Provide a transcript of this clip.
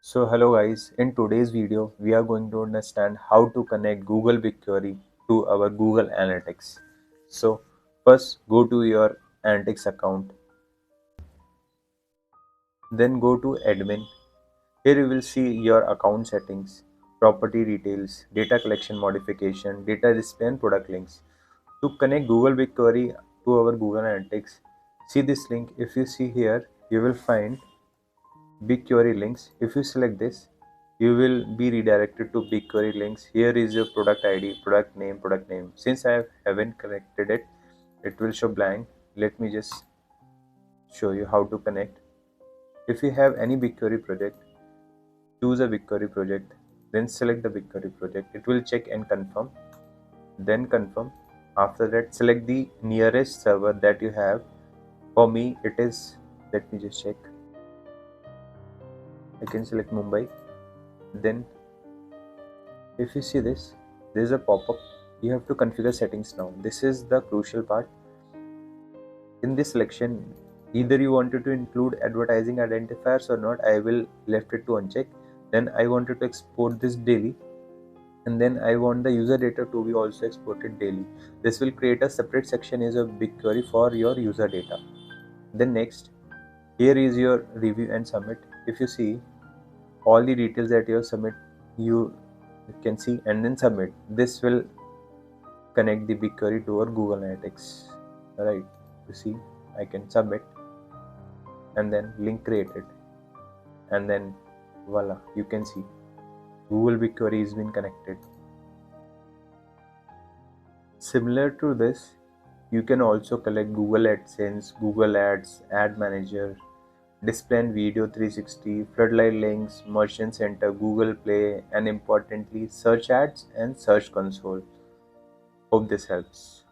So hello guys, in today's video we are going to understand how to connect Google BigQuery to our Google Analytics. So first go to your Analytics account, then go to admin. Here you will see your account settings, property details, data collection modification, data display and product links. To connect Google BigQuery to our Google Analytics, see this link. If you see here, you will find BigQuery links. If you select this, you will be redirected to BigQuery links. Here is your product ID, product name, product name. Since I haven't connected it, it will show blank. Let me just show you how to connect. If you have any BigQuery project, choose a BigQuery project, then select the BigQuery project. It will check and confirm, then confirm. After that, select the nearest server that you have. For me, it is, let me just check. I can select Mumbai. Then if you see this, there is a pop-up. You have to configure settings now. This is the crucial part. In this selection, either you wanted to include advertising identifiers or not. I will left it to uncheck. Then I wanted to export this daily, and then I want the user data to be also exported daily. This will create a separate section as a BigQuery for your user data. Then next, here is your review and submit. If you see all the details that you submit, you can see, and then submit. This will connect the BigQuery to our Google Analytics. Right? You see, I can submit, and then link created, and then voila, you can see Google BigQuery has been connected. Similar to this, you can also collect Google AdSense, Google Ads, Ad Manager, Display and Video 360, Floodlight Links, Merchant Center, Google Play, and importantly, Search Ads and Search Console. Hope this helps.